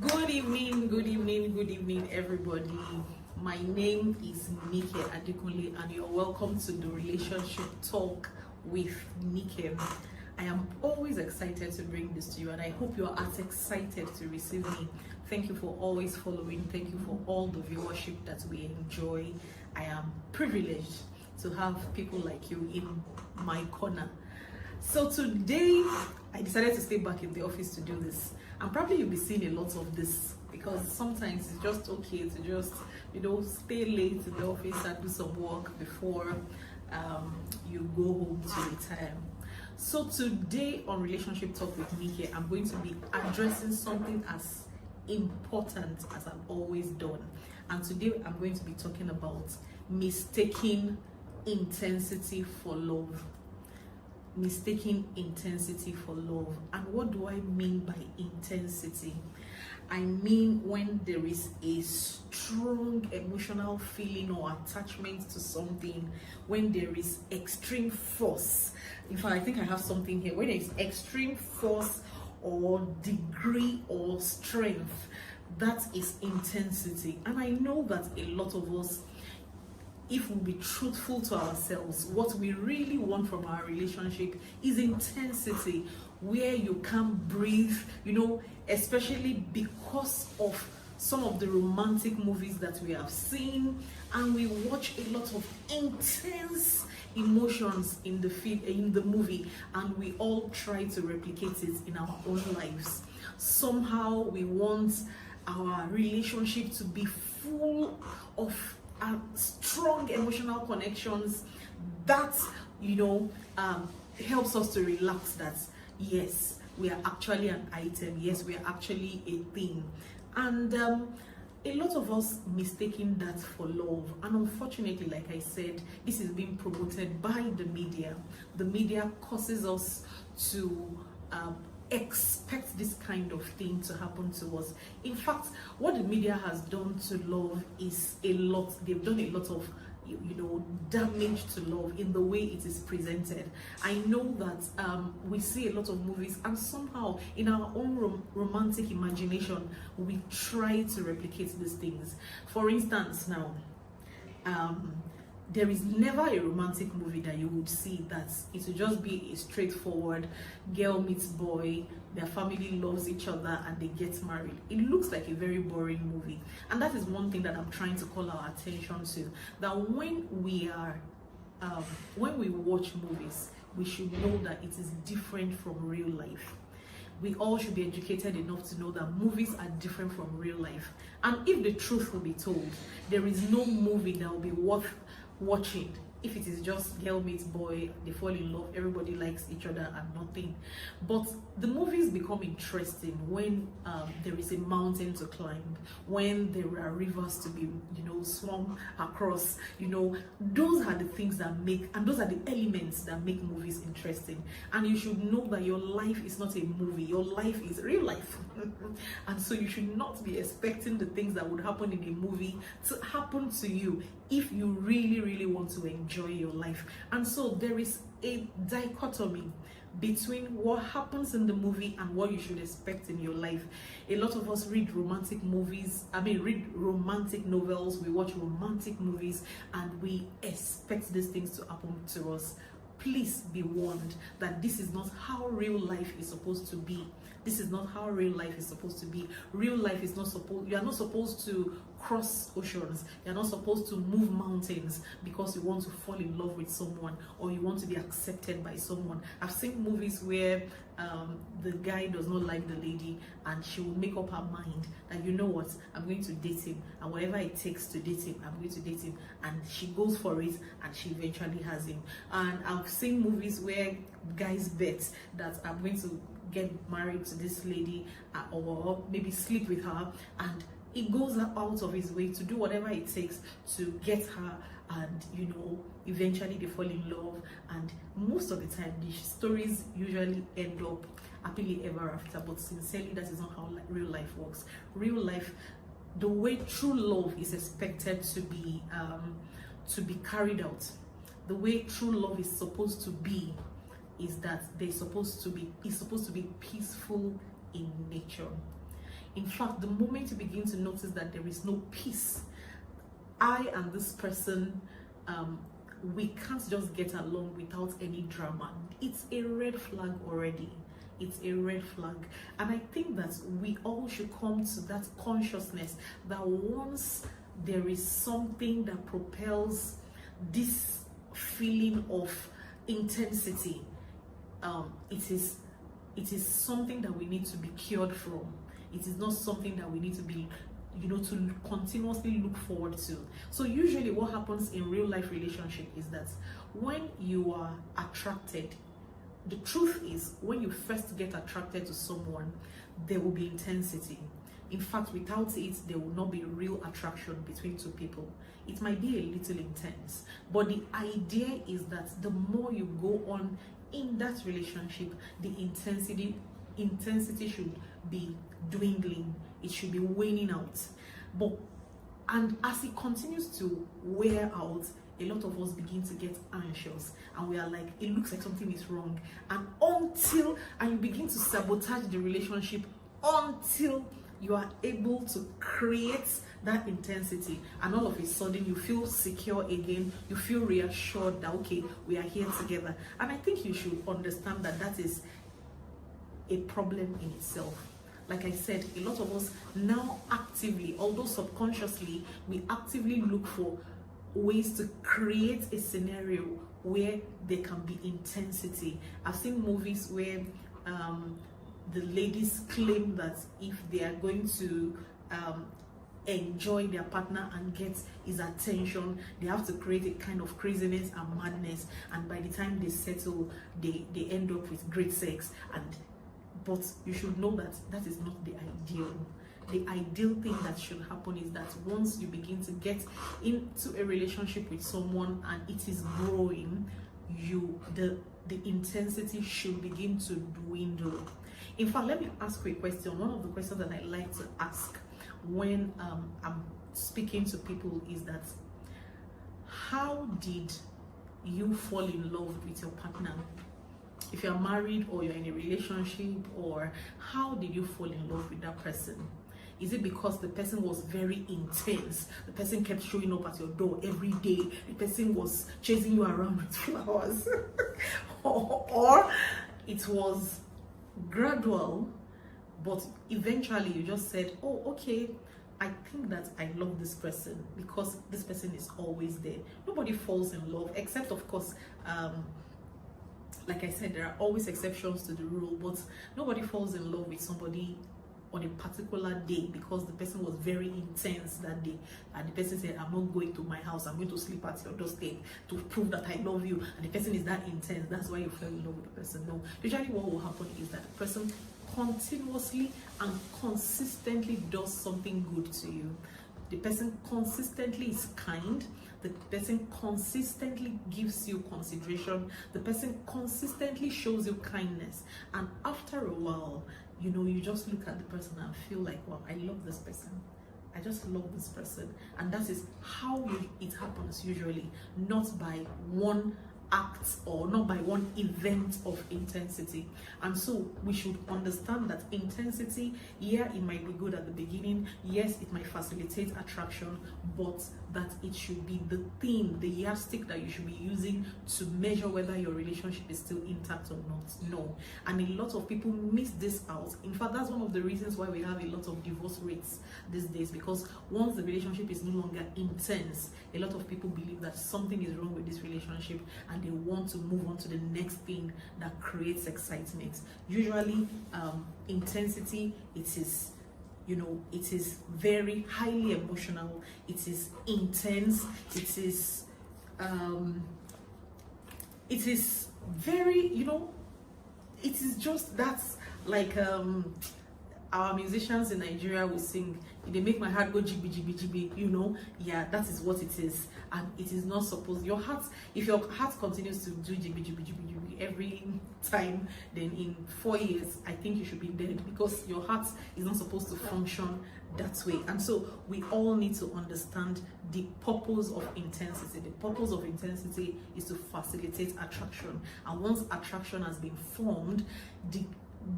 Good evening, everybody. My name is Nike Adekunle, and you're welcome to the Relationship Talk with Nike. I am always excited to bring this to you, and I hope you're as excited to receive me. Thank you for always following. Thank you for all the viewership that we enjoy. I am privileged to have people like you in my corner. So today, I decided to stay back in the office to do this. And probably you'll be seeing a lot of this because sometimes it's just okay to just, stay late in the office and do some work before you go home to retire. So today on Relationship Talk with Nike, I'm going to be addressing something as important as I've always done. And today I'm going to be talking about mistaking intensity for love. Mistaking intensity for love. And what do I mean by intensity? I mean when there is a strong emotional feeling or attachment to something, when there is extreme force. In fact, I think I have something here. When there is extreme force or degree or strength, that is intensity. And I know that a lot of us, if we be truthful to ourselves, what we really want from our relationship is intensity, where you can't breathe, especially because of some of the romantic movies that we have seen, and we watch a lot of intense emotions in the movie, and we all try to replicate it in our own lives. Somehow we want our relationship to be full of strong emotional connections that helps us to relax, that yes, we are actually an item, yes, we are actually a thing. And a lot of us mistaking that for love, and unfortunately, like I said, this is being promoted by the media. The media causes us to expect this kind of thing to happen to us. In fact, what the media has done to love is a lot. They've done a lot of damage to love in the way it is presented. I know that we see a lot of movies, and somehow in our own romantic imagination we try to replicate these things. For instance, now there is never a romantic movie that you would see that it will just be a straightforward girl meets boy, their family loves each other, and they get married. It looks like a very boring movie. And that is one thing that I'm trying to call our attention to, that when we watch movies, we should know that it is different from real life. We all should be educated enough to know that movies are different from real life. And if the truth will be told, there is no movie that will be worth watching if it is just girl meets boy, they fall in love, everybody likes each other and nothing. But the movies become interesting when there is a mountain to climb, when there are rivers to be swum across. Those are the things that make, and those are the elements that make movies interesting. And you should know that your life is not a movie, your life is real life. And so you should not be expecting the things that would happen in a movie to happen to you if you really want to enjoy your life. And so there is a dichotomy between what happens in the movie and what you should expect in your life. A lot of us read romantic romantic novels, we watch romantic movies, and we expect these things to happen to us. Please be warned that this is not how real life is supposed to be. This is not how real life is supposed to be. Real life is not supposed, you are not supposed to cross oceans. You're not supposed to move mountains because you want to fall in love with someone or you want to be accepted by someone. I've seen movies where the guy does not like the lady, and she will make up her mind that, I'm going to date him, and whatever it takes to date him, I'm going to date him, and she goes for it, and she eventually has him. And I've seen movies where guys bet that I'm going to get married to this lady or maybe sleep with her, and he goes out of his way to do whatever it takes to get her, and eventually they fall in love, and most of the time the stories usually end up happily ever after. But sincerely, that is not how real life works. Real life, the way true love is expected to be carried out, the way true love is supposed to be, is that it's supposed to be peaceful in nature. In fact, the moment you begin to notice that there is no peace, I and this person, we can't just get along without any drama. It's a red flag already. It's a red flag. And I think that we all should come to that consciousness that once there is something that propels this feeling of intensity, it is something that we need to be cured from. It is not something that we need to be, to continuously look forward to. So usually what happens in real life relationship is that when you are attracted, the truth is, when you first get attracted to someone, there will be intensity. In fact, without it, there will not be real attraction between two people. It might be a little intense, but the idea is that the more you go on in that relationship, the intensity should be dwindling. It should be waning out. And as it continues to wear out, a lot of us begin to get anxious, and we are like, it looks like something is wrong. And you begin to sabotage the relationship until you are able to create that intensity, and all of a sudden you feel secure again, you feel reassured that, okay, we are here together. And I think you should understand that that is a problem in itself. Like I said, a lot of us now actively, although subconsciously, we actively look for ways to create a scenario where there can be intensity. I've seen movies where the ladies claim that if they are going to enjoy their partner and get his attention, they have to create a kind of craziness and madness, and by the time they settle, they end up with great sex. But you should know that that is not the ideal. The ideal thing that should happen is that once you begin to get into a relationship with someone and it is growing, the intensity should begin to dwindle. In fact, let me ask you a question. One of the questions that I like to ask when I'm speaking to people is that, how did you fall in love with your partner? If you're married or you're in a relationship, or how did you fall in love with that person? Is it because the person was very intense? The person kept showing up at your door every day. The person was chasing you around with flowers. or it was gradual, but eventually you just said, oh, okay, I think that I love this person because this person is always there. Nobody falls in love, except, of course, like I said, there are always exceptions to the rule, but nobody falls in love with somebody on a particular day because the person was very intense that day, and the person said, I'm not going to my house, I'm going to sleep at your doorstep to prove that I love you, and the person is that intense, that's why you fell in love with the person. No, usually what will happen is that the person continuously and consistently does something good to you. The person consistently is kind. The person consistently gives you consideration. The person consistently shows you kindness. And after a while, you just look at the person and feel like, wow, I love this person. I just love this person. And that is how it happens usually, not by one act or not by one event of intensity. And so we should understand that intensity, yeah, it might be good at the beginning, yes, it might facilitate attraction, but that it should be the thing, the yardstick that you should be using to measure whether your relationship is still intact or not. No. And a lot of people miss this out. In fact, that's one of the reasons why we have a lot of divorce rates these days, because once the relationship is no longer intense, a lot of people believe that something is wrong with this relationship and they want to move on to the next thing that creates excitement. Usually intensity, it is very highly emotional, it is intense, it is very, it is just, that's like our musicians in Nigeria will sing, they make my heart go jibby jibby jibby, yeah, that is what it is. And it is not supposed, if your heart continues to do jibby jibby jibby jibby every time, then in 4 years I think you should be dead, because your heart is not supposed to function that way. And so we all need to understand the purpose of intensity. The purpose of intensity is to facilitate attraction, and once attraction has been formed,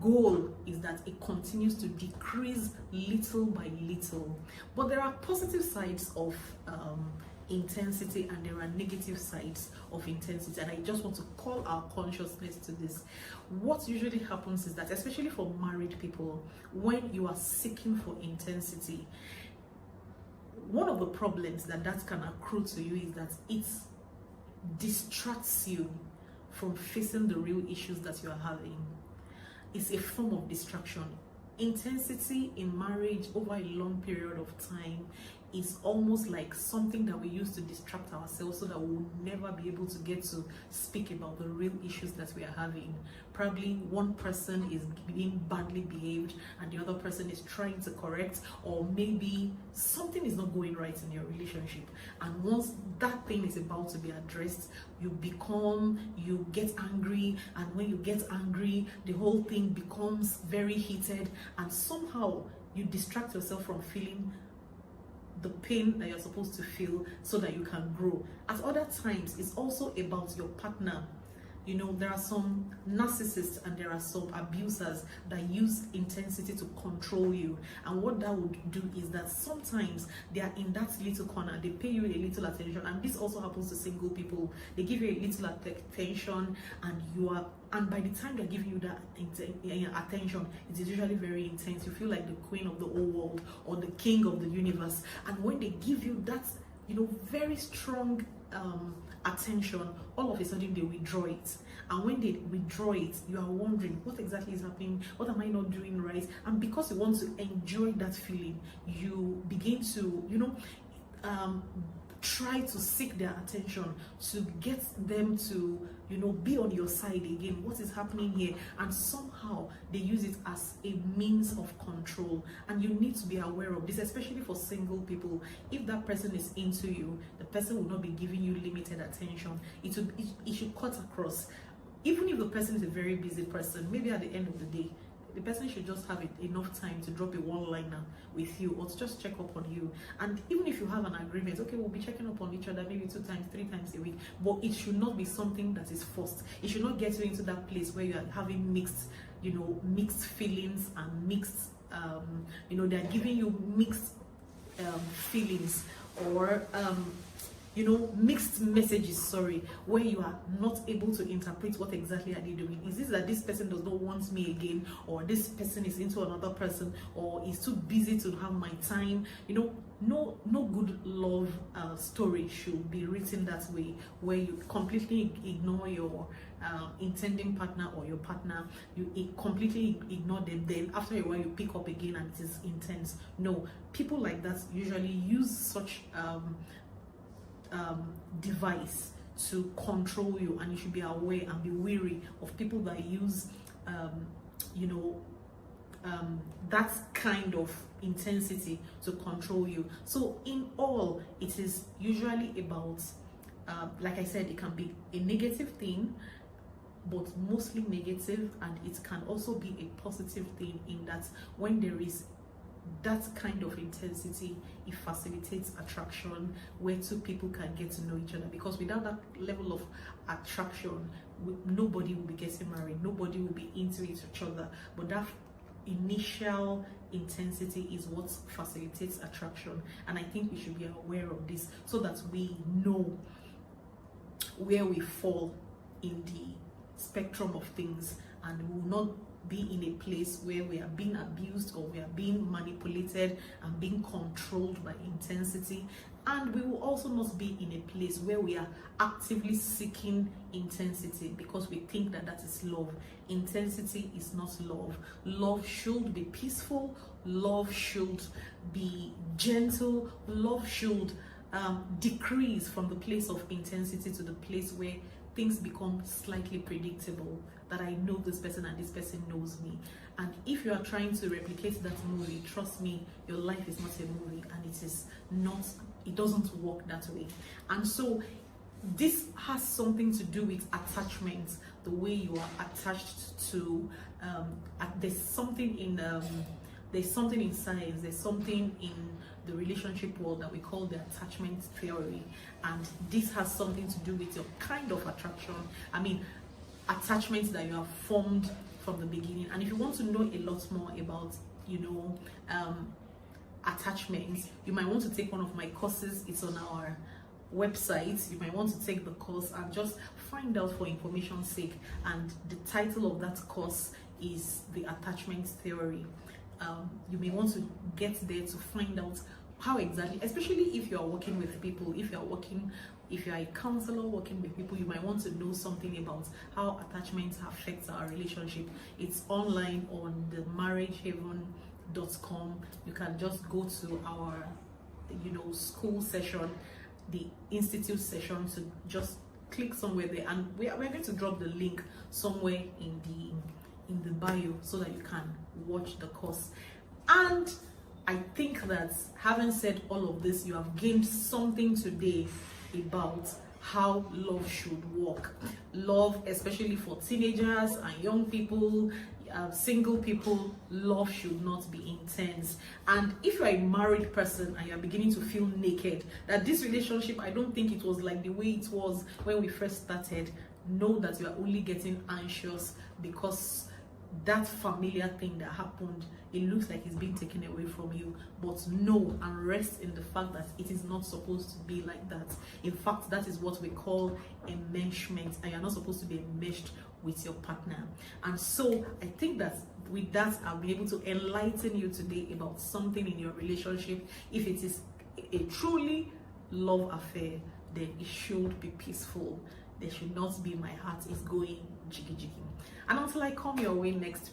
goal is that it continues to decrease little by little. But there are positive sides of intensity, and there are negative sides of intensity, and I just want to call our consciousness to this. What usually happens is that, especially for married people, when you are seeking for intensity, one of the problems that can accrue to you is that it distracts you from facing the real issues that you are having. It's a form of distraction. Intensity in marriage over a long period of time is almost like something that we use to distract ourselves so that we will never be able to get to speak about the real issues that we are having. Probably one person is being badly behaved and the other person is trying to correct, or maybe something is not going right in your relationship, and once that thing is about to be addressed, you get angry, and when you get angry, the whole thing becomes very heated, and somehow you distract yourself from feeling the pain that you're supposed to feel so that you can grow. At other times, it's also about your partner. You know, there are some narcissists and there are some abusers that use intensity to control you. And what that would do is that sometimes they are in that little corner, they pay you a little attention. And this also happens to single people. They give you a little attention, and by the time they're giving you that attention, it is usually very intense. You feel like the queen of the whole world or the king of the universe. And when they give you that, very strong attention, all of a sudden they withdraw it. And when they withdraw it, you are wondering, what exactly is happening? What am I not doing right? And because you want to enjoy that feeling, you begin to, try to seek their attention, to get them to, be on your side again. What is happening here? And somehow they use it as a means of control. And you need to be aware of this, especially for single people. If that person is into you, the person will not be giving you limited attention. It should cut across. Even if the person is a very busy person, maybe at the end of the day, the person should just have enough time to drop a one-liner with you, or to just check up on you. And even if you have an agreement, okay, we'll be checking up on each other maybe 2 times, 3 times a week, but it should not be something that is forced. It should not get you into that place where you are having mixed feelings and mixed, they're giving you mixed feelings, or mixed messages, where you are not able to interpret what exactly are they doing. Is this that this person does not want me again, or this person is into another person, or is too busy to have my time? No good love story should be written that way, where you completely ignore your intending partner or your partner. You completely ignore them, then after a while you pick up again and it is intense. No, people like that usually use such device to control you, and you should be aware and be wary of people that use that kind of intensity to control you. So in all, it is usually about like I said, it can be a negative thing, but mostly negative, and it can also be a positive thing, in that when there is that kind of intensity, it facilitates attraction, where 2 people can get to know each other. Because without that level of attraction, nobody will be getting married, nobody will be into each other. But that initial intensity is what facilitates attraction, and I think we should be aware of this so that we know where we fall in the spectrum of things, and we will not be in a place where we are being abused, or we are being manipulated and being controlled by intensity. And we will also not be in a place where we are actively seeking intensity because we think that that is love. Intensity is not love. Love should be peaceful. Love should be gentle. Love should decrease from the place of intensity to the place where things become slightly predictable, that I know this person and this person knows me. And if you are trying to replicate that movie, trust me, your life is not a movie, and it doesn't work that way. And so this has something to do with attachment, the way you are attached to there's something in science, there's something in the relationship world that we call the attachment theory, and this has something to do with your kind of attraction. Attachments that you have formed from the beginning. And if you want to know a lot more about, attachments, you might want to take one of my courses. It's on our website. You might want to take the course and just find out for information's sake. And the title of that course is The Attachment Theory. You may want to get there to find out how exactly, especially if you are working with people, if you are a counselor working with people, you might want to know something about how attachments affects our relationship. It's online on the marriagehaven.com. You can just go to our school session, the institute session, to just click somewhere there, and we're going to drop the link somewhere in the bio so that you can watch the course. And I think that having said all of this, you have gained something today about how love should work. Love, especially for teenagers and young people, single people, love should not be intense. And if you're a married person and you're beginning to feel naked, that this relationship, I don't think it was like the way it was when we first started, know that you are only getting anxious because that familiar thing that happened, it looks like it's being taken away from you. But know and rest in the fact that it is not supposed to be like that. In fact, that is what we call enmeshment, and you're not supposed to be enmeshed with your partner. And so I think that with that, I'll be able to enlighten you today about something in your relationship. If it is a truly love affair, then it should be peaceful. There should not be my heart is going jiggy jiggy. And until I come your way next week,